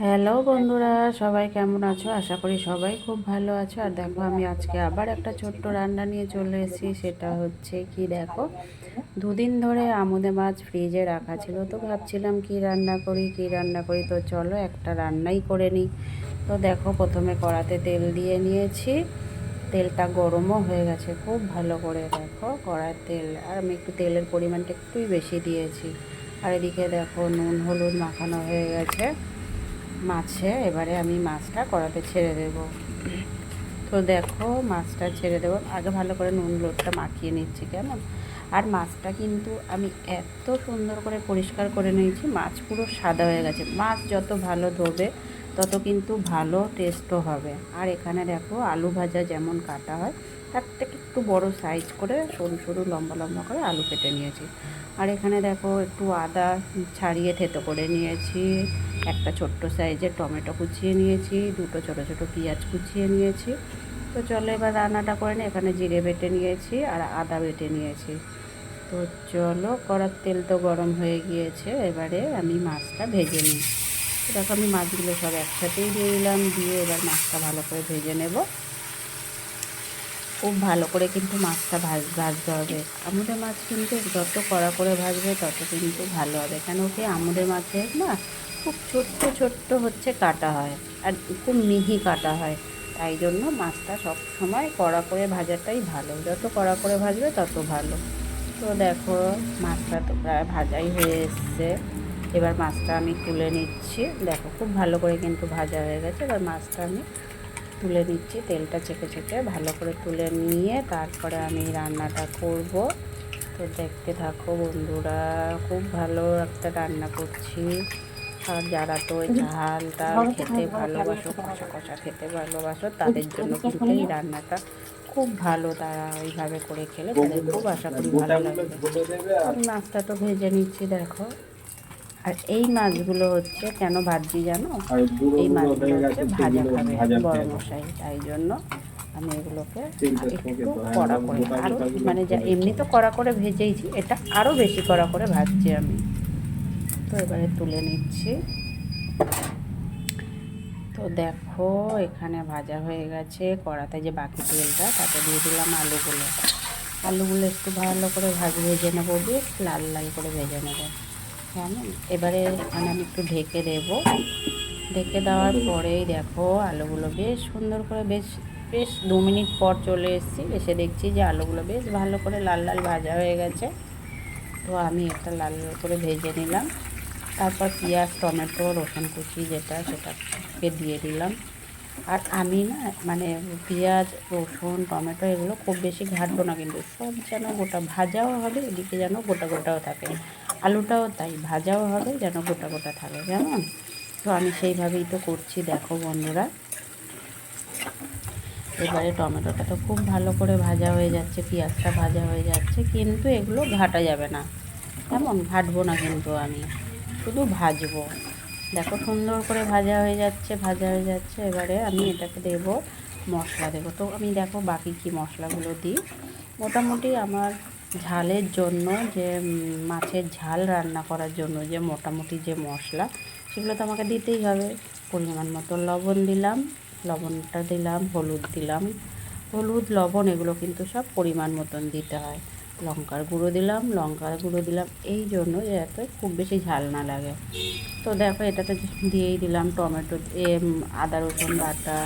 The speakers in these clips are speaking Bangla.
হ্যালো বন্ধুরা, সবাই কেমন আছো? আশা করি সবাই খুব ভালো আছো। আর দেখো, আমি আজকে আবার একটা ছোট্ট রান্না নিয়ে চলে এসেছি। সেটা হচ্ছে কি, দেখো, দুদিন ধরে আমুদে মাছ ফ্রিজে রাখা ছিল, তো ভাবছিলাম কি রান্না করি। তো চলো একটা রান্নাই করে নিই। তো দেখো, প্রথমে কড়াতে তেল দিয়ে নিয়েছি। তেলটা গরমও হয়ে গেছে খুব ভালো করে। দেখো, কড়ার তেল, আর আমি একটু তেলের পরিমাণটা একটুই বেশি দিয়েছি। আর এদিকে দেখো, নুন হলুদ মাখানো হয়ে গেছে মাছে। এবারে আমি মাছটা কড়াতে ছেড়ে দেব। তো দেখো, মাছটা ছেড়ে দেবো, আগে ভালো করে নুন হলুদটা মাখিয়ে নিচ্ছি, কেমন। আর মাছটা কিন্তু আমি এত সুন্দর করে পরিষ্কার করে নিয়েছি, মাছ পুরো সাদা হয়ে গেছে। মাছ যত ভালো ধোবে তত কিন্তু ভালো টেস্টও হবে। আর এখানে দেখো, আলু ভাজা যেমন কাটা হয় তার থেকে একটু বড় সাইজ করে সরু সরু লম্বা লম্বা করে আলু কেটে নিয়েছি। আর এখানে দেখো, একটু আদা ছাড়িয়ে থেতো করে নিয়েছি, একটা ছোট্ট সাইজের টমেটো কুচিয়ে নিয়েছি, দুটো ছোটো ছোটো পেঁয়াজ কুচিয়ে নিয়েছি। তো চলো এবার রান্নাটা করে নিই। এখানে জিরে বেটে নিয়েছি আর আদা বেটে নিয়েছি। তো চলো, কড়ার তেল তো গরম হয়ে গিয়েছে, এবারে আমি মাছটা ভেজে নিই। তো দেখো, আমি মাছগুলো সব একসাথেই দিয়ে দিলাম, দিয়ে এবার মাছটা ভালো করে ভেজে নেব। খুব ভালো করে কিন্তু মাছটা ভাজতে হবে। আমুদের মাছ কিন্তু যত কড়া করে ভাজবে তত কিন্তু ভালো হবে। কেন কি, আমুদের মাছের না খুব ছোট্ট ছোট্ট হচ্ছে কাটা হয়, আর খুব মিহি কাটা হয়। তাই জন্য মাছটা সব সময় কড়া করে ভাজাটাই ভালো, যত কড়া করে ভাজবে তত ভালো। তো দেখো, মাছটা তো প্রায় ভাজাই হয়ে এসছে। এবার মাছটা আমি তুলে নিচ্ছি। দেখো, খুব ভালো করে কিন্তু ভাজা হয়ে গেছে। এবার মাছটা আমি তুলে দিচ্ছি, তেলটা চেপে চেপে ভালো করে তুলে নিয়ে তারপরে আমি রান্নাটা করব। তো দেখতে থাকো বন্ধুরা, খুব ভালো একটা রান্না করছি। আর যারা তো ওই ঝাল টাল খেতে ভালোবাসো, কষা কষা খেতে ভালোবাসো, তাদের জন্য কিন্তু এই রান্নাটা খুব ভালো। তারা ওইভাবে করে খেলে তাদের খুব আশা করি ভালো লাগবে। আমি মাছটা তো ভেজে নিচ্ছি, দেখো। আর এই মাছগুলো হচ্ছে কেন ভাজছি জানো? এই মাছগুলো হচ্ছে ভাজা খাবে বড় মশাই, তাই জন্য আমি এগুলোকে একটু কড়া করে আরও, মানে যা এমনি তো কড়া করে ভেজেইছি, এটা আরও বেশি কড়া করে ভাজছি আমি। তো এবারে তুলে নিচ্ছি। তো দেখো, এখানে ভাজা হয়ে গেছে। কড়াতে যে বাকি তেলটা, তাতে দিয়ে দিলাম আলুগুলো। আলুগুলো একটু ভালো করে ভেজে নেবো, বেশ লাল লাল করে ভেজে নেবো, কেমন। এবারে এখানে আমি একটু ঢেকে দেবো। ঢেকে দেওয়ার পরেই দেখো, আলুগুলো বেশ সুন্দর করে, বেশ বেশ 2 মিনিট পর চলে এসেছি, এসে দেখছি যে আলুগুলো বেশ ভালো করে লাল লাল ভাজা হয়ে গেছে। তো আমি একটা লাল লাল করে ভেজে নিলাম। তারপর পেঁয়াজ টমেটো রসুন কুচি সেটাকে দিয়ে দিলাম। আর আমি না, মানে পেঁয়াজ রসুন টমেটো এগুলো খুব বেশি ঘাঁটবো না, কিন্তু সব যেন গোটা ভাজাও হবে, এদিকে যেন গোটা গোটাও থাকে। আলুটাও তাই ভাজাও হবে, যেন গোটা গোটা থাকে, কেমন। তো আমি সেইভাবেই তো করছি, দেখো বন্ধুরা। এবারে টমেটোটা তো খুব ভালো করে ভাজা হয়ে যাচ্ছে, পেঁয়াজটা ভাজা হয়ে যাচ্ছে, কিন্তু এগুলো ঘাটা যাবে না, কেমন। ঘাটবো না কিন্তু, আমি শুধু ভাজবো। দেখো, সুন্দর করে ভাজা হয়ে যাচ্ছে। এবারে আমি এটাকে দেবো, মশলা দেবো। তো আমি দেখো বাকি কি মশলাগুলো দিই। মোটামুটি আমার ঝালের জন্য, যে মাছের ঝাল রান্না করার জন্য যে মোটামুটি যে মশলা, সেগুলো তো আমাকে দিতেই হবে। পরিমাণ মতো লবণ দিলাম, লবণটা দিলাম, হলুদ দিলাম। হলুদ লবণ এগুলো কিন্তু সব পরিমাণ মতন দিতে হয়। লঙ্কার গুঁড়ো দিলাম এই জন্য, যাতে খুব বেশি ঝাল না লাগে। তো দেখো, এটাতে দিয়েই দিলাম টমেটো, আদা রসুন বাটা,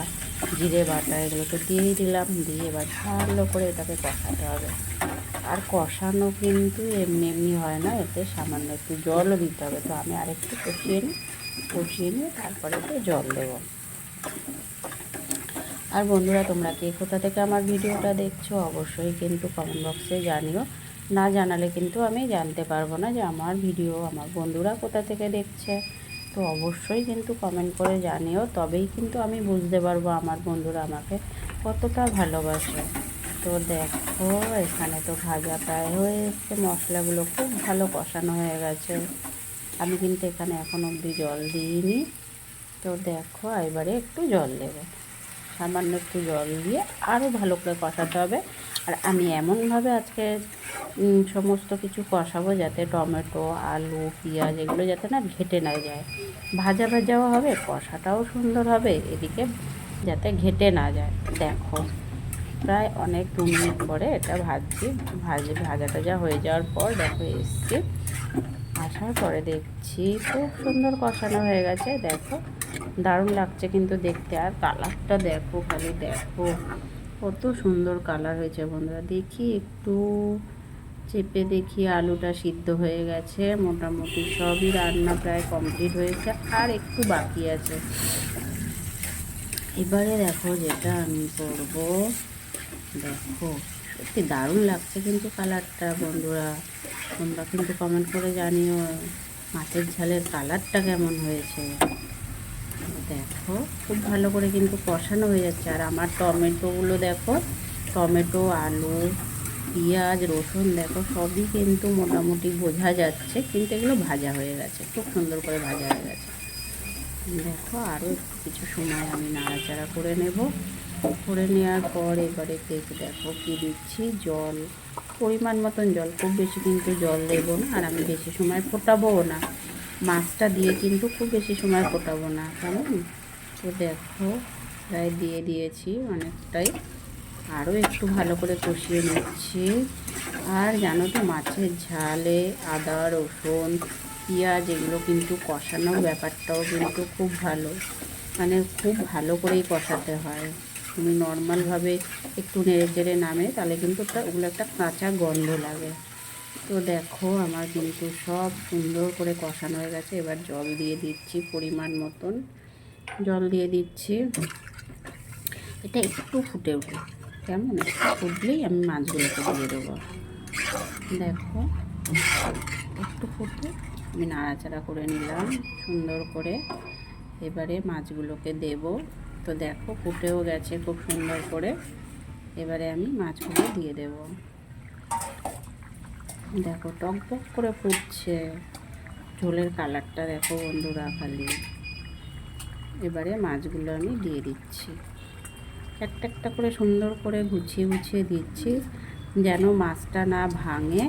জিরে বাটা, এগুলো তো দিয়েই দিলাম। দিয়ে এবার ভালো করে এটাকে কষাতে হবে। আর কষানো কিন্তু এমনি এমনি হয় না, এতে সামান্য একটু জলও দিতে হবে। তো আমি আরেকটু কষিয়ে নিয়ে তারপরে একটু জল দেবো। আর বন্ধুরা, তোমরা কে কোথা থেকে আমার ভিডিওটা দেখছো অবশ্যই কিন্তু কমেন্ট বক্সে জানিও। না জানালে কিন্তু আমি জানতে পারবো না যে আমার ভিডিও আমার বন্ধুরা কোথা থেকে দেখছে। তো অবশ্যই কিন্তু কমেন্ট করে জানিও, তবেই কিন্তু আমি বুঝতে পারবো আমার বন্ধুরা আমাকে কতটা ভালোবাসে। তো দেখো, এখানে তো ভাজা প্রায় হয়ে এসছে, মশলাগুলো খুব ভালো কষানো হয়ে গেছে। আমি কিন্তু এখানে এখন অবধি জল দিইনি। তো দেখো, এবারে একটু জল দেবো। সামান্য একটু জল দিয়ে আরও ভালো করে কষাতে হবে। আর আমি এমনভাবে আজকে সমস্ত কিছু কষাবো যাতে টমেটো, আলু, পেঁয়াজ এগুলো যাতে না ঘেটে না যায়। ভাজা ভাজাও হবে, কষাটাও সুন্দর হবে, এদিকে যাতে ঘেটে না যায়। দেখো প্রায় অনেক 2 মিনিট পরে এটা ভাজছি। ভাজা টাজা হয়ে যাওয়ার পর দেখো এসছি, আসার পরে দেখছি খুব সুন্দর কষানো হয়ে গেছে। দেখো দারুণ লাগছে কিন্তু দেখতে। আর কালারটা দেখো, খালি দেখো কত সুন্দর কালার হয়েছে বন্ধুরা। দেখি একটু চেপে দেখি, আলুটা সিদ্ধ হয়ে গেছে মোটামুটি, সবই রান্না প্রায় কমপ্লিট হয়েছে, আর একটু বাকি আছে। এবারে দেখো যেটা আমি করবো, দেখো সত্যি দারুণ লাগছে কিন্তু কালারটা বন্ধুরা। তোমরা কিন্তু কমেন্ট করে জানিও মাছের ঝালের কালারটা কেমন হয়েছে। দেখো খুব ভালো করে কিন্তু কষানো হয়ে যাচ্ছে। আর আমার টমেটোগুলো দেখো, টমেটো, আলু, পেঁয়াজ, রসুন দেখো সবই কিন্তু মোটামুটি বোঝা যাচ্ছে, কিন্তু এগুলো ভাজা হয়ে গেছে, খুব সুন্দর করে ভাজা হয়ে গেছে। দেখো আরও একটু কিছু সময় আমি নাড়াচাড়া করে নেব। করে নেওয়ার পর এবারে দেখো কী দিচ্ছি, জল, পরিমাণ মতন জল, খুব বেশি কিন্তু জল দেবো না। আর আমি বেশি সময় ফোটাবোও না, মাছটা দিয়ে কিন্তু খুব বেশি সময় ফোটাবো না, কেমন? তো দেখো প্রায় দিয়ে দিয়েছি অনেকটাই, আরও একটু ভালো করে কষিয়ে নিচ্ছি। আর জানো তো মাছের ঝালে আদা, রসুন, পেঁয়াজ এগুলো কিন্তু কষানোর ব্যাপারটাও কিন্তু খুব ভালো, মানে খুব ভালো করেই কষাতে হয়। তুমি নর্মালভাবে একটু নেড়ে চেড়ে নামে তাহলে কিন্তু ওগুলো একটা কাঁচা গন্ধ লাগে। তো দেখো আমার কিন্তু সব সুন্দর করে কষানো হয়ে গেছে। এবার জল দিয়ে দিচ্ছি, পরিমাণ মতন জল দিয়ে দিচ্ছি। এটা একটু ফুটে উঠে, কেমন, একটু ফুটলেই আমি মাছগুলোকে দিয়ে দেবো। দেখো একটু ফুটে আমি নাড়াচাড়া করে নিলাম সুন্দর করে। এবারে মাছগুলোকে দেব। তো দেখো ফুটেও গেছে খুব সুন্দর করে। এবারে আমি মাছগুলো দিয়ে দেব। দেখো টকবক করে ফুটছে, ঝোলের কালারটা দেখো বন্ধুরা খালি। এবারে মাছগুলো আমি দিয়ে দিচ্ছি, একটা একটা করে সুন্দর করে গুছিয়ে গুছিয়ে দিচ্ছি, যেন মাছটা না ভাঙে,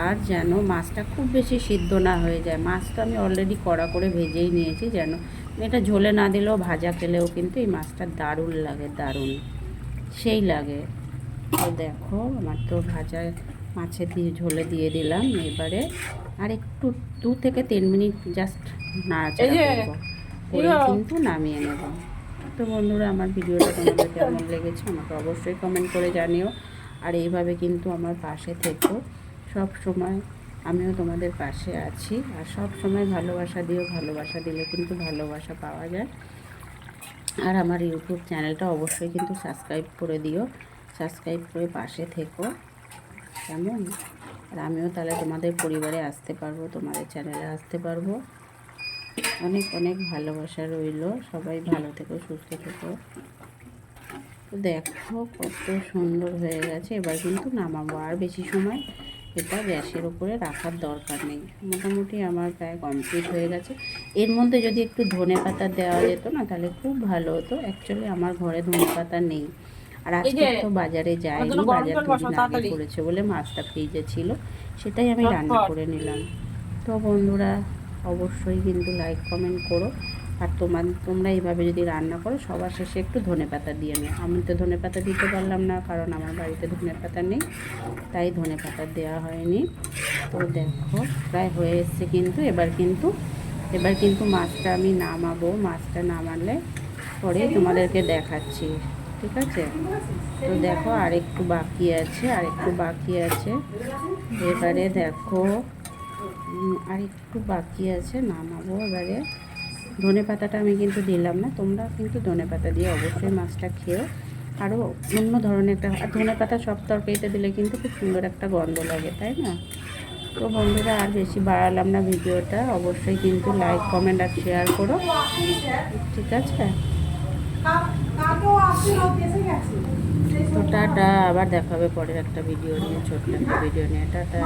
আর যেন মাছটা খুব বেশি সিদ্ধ না হয়ে যায়। মাছটা আমি অলরেডি কড়া করে ভেজেই নিয়েছি, যেন এটা ঝোলে না দিলেও ভাজা খেলেও কিন্তু এই মাছটা দারুণ লাগে, দারুণ সেই লাগে। তো দেখো আমার তো ভাজা মাছের দিয়ে ঝোলে দিয়ে দিলাম। এবারে আর একটু 2 থেকে 3 মিনিট জাস্ট নাড়াচাড়া করবো, করে কিন্তু নামিয়ে নেব। তো বন্ধুরা আমার ভিডিওটা তোমাদের কেমন লেগেছে আমাকে অবশ্যই কমেন্ট করে জানিও। আর এইভাবে কিন্তু আমার পাশে থেকো সব সময়, আমিও তোমাদের পাশে আছি। আর সব সময় ভালোবাসা দিও, ভালোবাসা দিলে কিন্তু ভালোবাসা পাওয়া যায়। আর আমার ইউটিউব চ্যানেলটা অবশ্যই কিন্তু সাবস্ক্রাইব করে দিও, সাবস্ক্রাইব করে পাশে থেকো, কেমন? আর আমিও তাহলে তোমাদের পরিবারে আসতে পারবো, তোমাদের চ্যানেলে আসতে পারবো। অনেক অনেক ভালোবাসা রইল, সবাই ভালো থেকো, সুস্থ থেকো। তো দেখো কত সুন্দর হয়ে গেছে। এবার কিন্তু নামাবো, আর বেশি সময় এটা গ্যাসের উপরে রাখার দরকার নেই। মোটামুটি আমার প্রায় কমপ্লিট হয়ে গেছে। এর মধ্যে যদি একটু ধনে পাতা দেওয়া যেত না তাহলে খুব ভালো হতো। অ্যাকচুয়ালি আমার ঘরে ধনে পাতা নেই, আর আজকে তো বাজারে যায়নি, বাজার 2 দিন আগে করেছে বলে মাছটা ফ্রিজে ছিল, সেটাই আমি রান্না করে নিলাম। তো বন্ধুরা অবশ্যই কিন্তু লাইক কমেন্ট করো। আর তোমরা এইভাবে যদি রান্না করো সবার শেষে একটু ধনেপাতা দিয়ে নিও। আমি তো ধনেপাতা দিতে পারলাম না, কারণ আমার বাড়িতে ধনেপাতা নেই, তাই ধনেপাতা দেওয়া হয়নি। তো দেখো প্রায় হয়ে এসছে কিন্তু। এবার কিন্তু মাছটা আমি নামাবো। মাছটা নামালে পরে তোমাদেরকে দেখাচ্ছি, ঠিক আছে? তো দেখো আর একটু বাকি আছে, এবারে দেখো আর একটু বাকি আছে, নামাবো। এবারে ধনে পাতাটা আমি কিন্তু দিলাম না, তোমরা কিন্তু ধনে পাতা দিয়ে অবশ্যই মাছটা খেও। আরও অন্য ধরনের একটা, আর ধনে পাতা সব তরকারিতে দিলে কিন্তু খুব সুন্দর একটা গন্ধ লাগে, তাই না? তো বন্ধুরা আর বেশি বাড়ালাম না ভিডিওটা, অবশ্যই কিন্তু লাইক কমেন্ট আর শেয়ার করো, ঠিক আছে? তো টাটা, আবার দেখা হবে পরের একটা ভিডিও নিয়ে, ছোট্ট একটা ভিডিও নিয়ে। টাটা।